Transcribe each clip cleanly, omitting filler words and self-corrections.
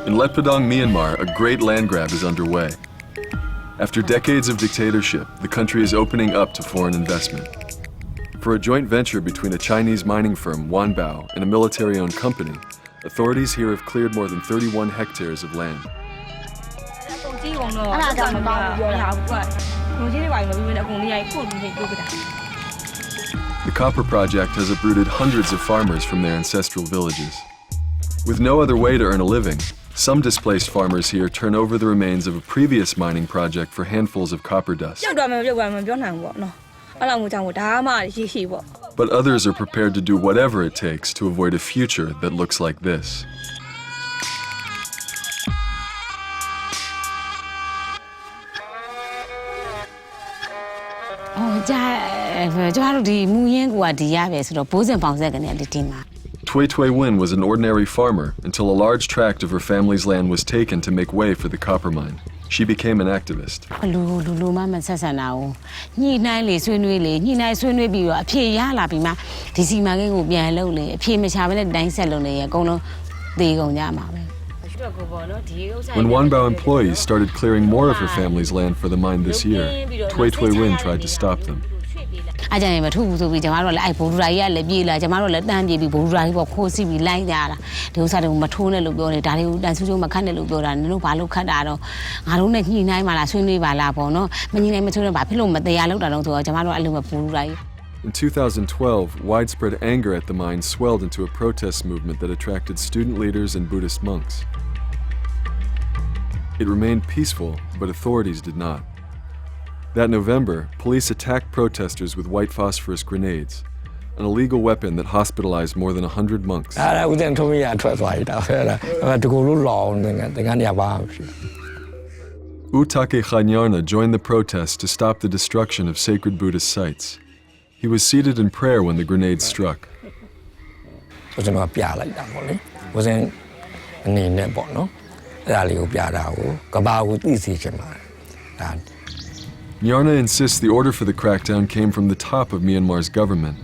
In Letpudong, Myanmar, a great land grab is underway. After decades of dictatorship, the country is opening up to foreign investment. For a joint venture between a Chinese mining firm, Wanbao, and a military-owned company, authorities here have cleared more than 31 hectares of land. The copper project has uprooted hundreds of farmers from their ancestral villages. With no other way to earn a living, some displaced farmers here turn over the remains of a previous mining project for handfuls of copper dust. But others are prepared to do whatever it takes to avoid a future that looks like this. Tui Tui Win was an ordinary farmer until a large tract of her family's land was taken to make way for the copper mine. She became an activist. When Wanbao employees started clearing more of her family's land for the mine this year, Tui Tui Win tried to stop them. But others In 2012, widespread anger at the mine swelled into a protest movement that attracted student leaders and Buddhist monks. It remained peaceful, but authorities did not. That November, police attacked protesters with white phosphorus grenades, an illegal weapon that hospitalized more than 100 monks. Utake Khanyarna joined the protest to stop the destruction of sacred Buddhist sites. He was seated in prayer when the grenades struck. Nyarna insists the order for the crackdown came from the top of Myanmar's government.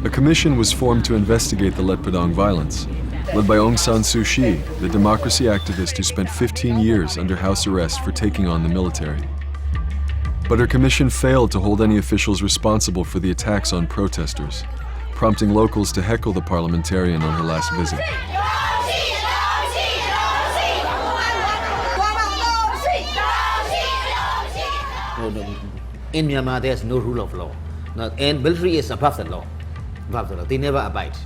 A commission was formed to investigate the Letpudong violence, led by Aung San Suu Kyi, the democracy activist who spent 15 years under house arrest for taking on the military. But her commission failed to hold any officials responsible for the attacks on protesters, prompting locals to heckle the parliamentarian on her last visit. In Myanmar, there's no rule of law, and military is above the law. They never abide.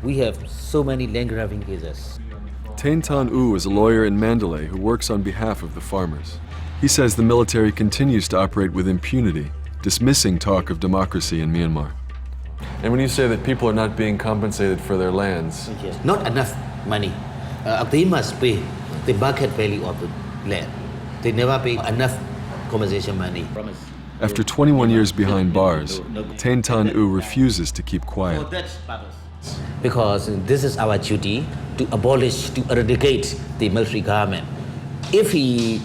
We have so many land grabbing cases. Tain Tan U is a lawyer in Mandalay who works on behalf of the farmers. He says the military continues to operate with impunity, dismissing talk of democracy in Myanmar. And when you say that people are not being compensated for their lands... Yes. Not enough money. They must pay the market value of the land. They never pay enough compensation money. After 21 years behind bars, Tain Tan U refuses to keep quiet. Because this is our duty to abolish, to eradicate the military government. If he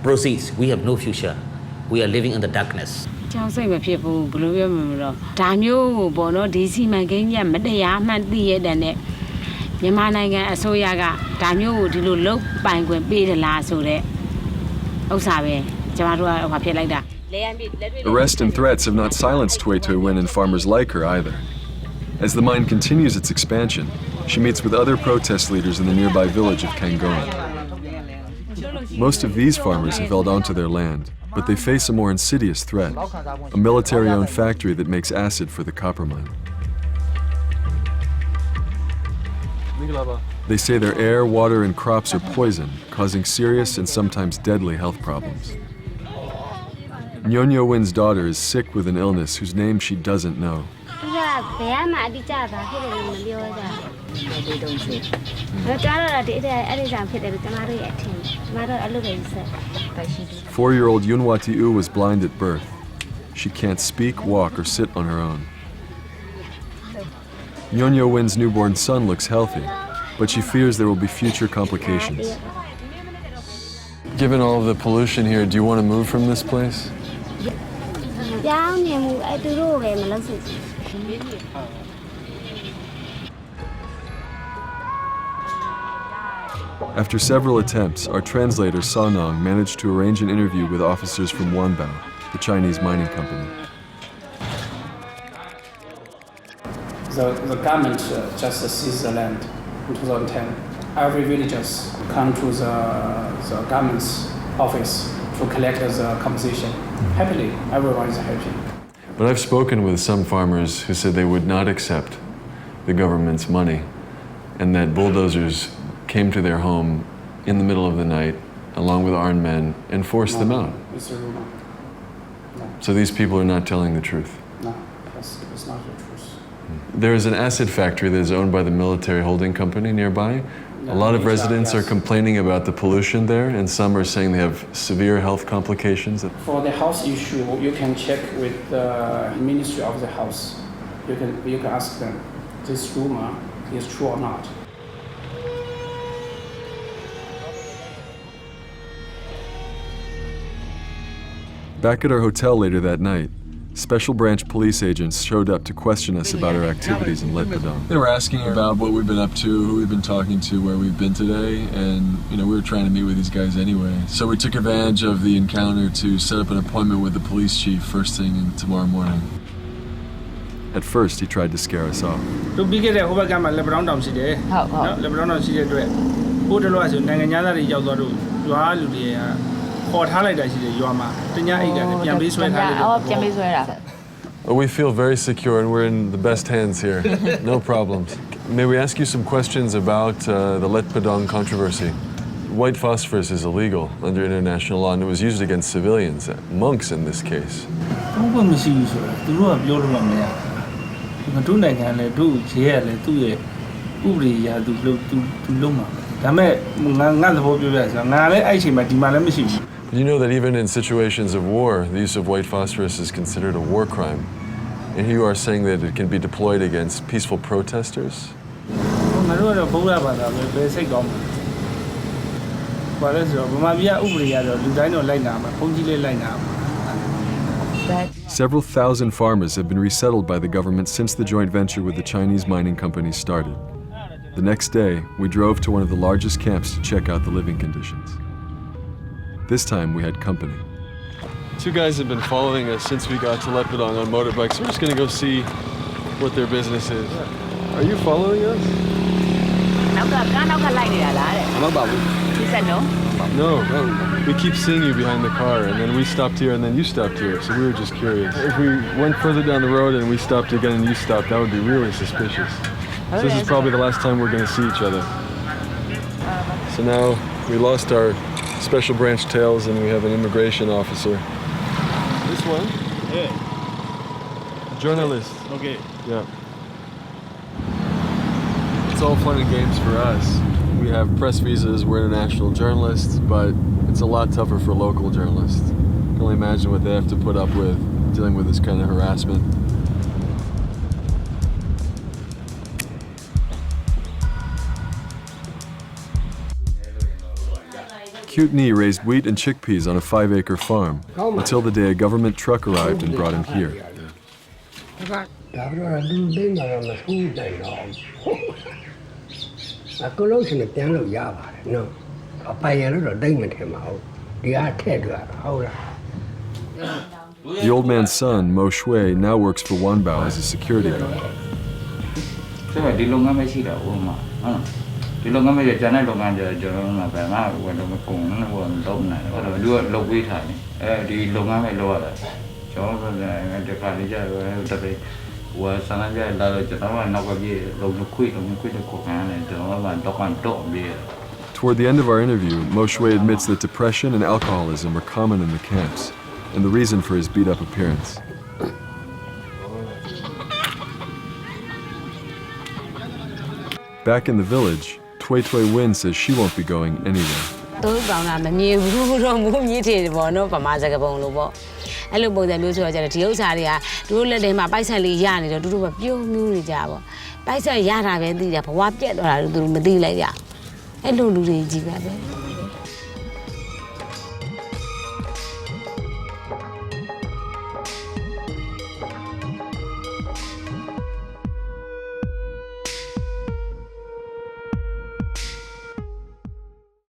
proceeds, we have no future. We are living in the darkness. Arrest and threats have not silenced Tui Tui Win and farmers like her either. As the mine continues its expansion, she meets with other protest leaders in the nearby village of Kangon. Most of these farmers have held onto their land, but they face a more insidious threat, a military-owned factory that makes acid for the copper mine. They say their air, water, and crops are poisoned, causing serious and sometimes deadly health problems. Nyonyo Win's daughter is sick with an illness whose name she doesn't know. 4-year-old Yunwati U was blind at birth. She can't speak, walk, or sit on her own. Nyonyo Win's newborn son looks healthy, but she fears there will be future complications. Given all of the pollution here, do you want to move from this place? After several attempts, our translator Sonong managed to arrange an interview with officers from Wanbao, the Chinese mining company. The government just seized the land in 2010. Every villagers come to the government's office to collect the compensation. Happily, everyone is happy. But I've spoken with some farmers who said they would not accept the government's money and that bulldozers came to their home in the middle of the night along with armed men and forced them out. It's a rumor. No. So these people are not telling the truth. No, it's not the truth. There is an acid factory that is owned by the military holding company nearby. A lot of residents are complaining about the pollution there, and some are saying they have severe health complications. For the health issue, you can check with the Ministry of the Health. You can ask them, this rumor is true or not. Back at our hotel later that night, special branch police agents showed up to question us about our activities in Letpudong. They were asking about what we've been up to, who we've been talking to, where we've been today, and we were trying to meet with these guys anyway. So we took advantage of the encounter to set up an appointment with the police chief first thing tomorrow morning. At first, he tried to scare us off. We feel very secure and we're in the best hands here. No problems. May we ask you some questions about the Letpudong controversy? White phosphorus is illegal under international law and it was used against civilians, monks in this case. You know that even in situations of war, the use of white phosphorus is considered a war crime. And here you are saying that it can be deployed against peaceful protesters? Several thousand farmers have been resettled by the government since the joint venture with the Chinese mining company started. The next day, we drove to one of the largest camps to check out the living conditions. This time, we had company. Two guys have been following us since we got to Letpudong on motorbikes. We're just going to go see what their business is. Are you following us? He said no. No, we keep seeing you behind the car, and then we stopped here, and then you stopped here, so we were just curious. If we went further down the road and we stopped again and you stopped, that would be really suspicious. So this is probably the last time we're going to see each other. So now we lost our special branch tails and we have an immigration officer. This one? Yeah. Journalist. Okay. Yeah. It's all fun and games for us. We have press visas, we're international journalists, but it's a lot tougher for local journalists. I can only imagine what they have to put up with dealing with this kind of harassment. Cute Knee raised wheat and chickpeas on a 5-acre farm until the day a government truck arrived and brought him here. The old man's son, Mo Shui, now works for Wanbao as a security guard. Toward the end of our interview, Mo Shui admits that depression and alcoholism were common in the camps, and the reason for his beat-up appearance. Back in the village, Tui Tui Win says she won't be going anywhere. အဲ့လိုပုံစံမျိုးဆိုတော့ကျတော့ဒီဥစ္စာတွေကတို့လက်ထဲမှာပိုက်ဆက်လေးရနေတော့တို့ကပြုံးမျိုးနေကြပါပိုက်ဆက်ရတာပဲသိတာဘဝပြက်သွားတာတို့မသိလိုက်ကြအဲ့လိုလူတွေကြီးပဲ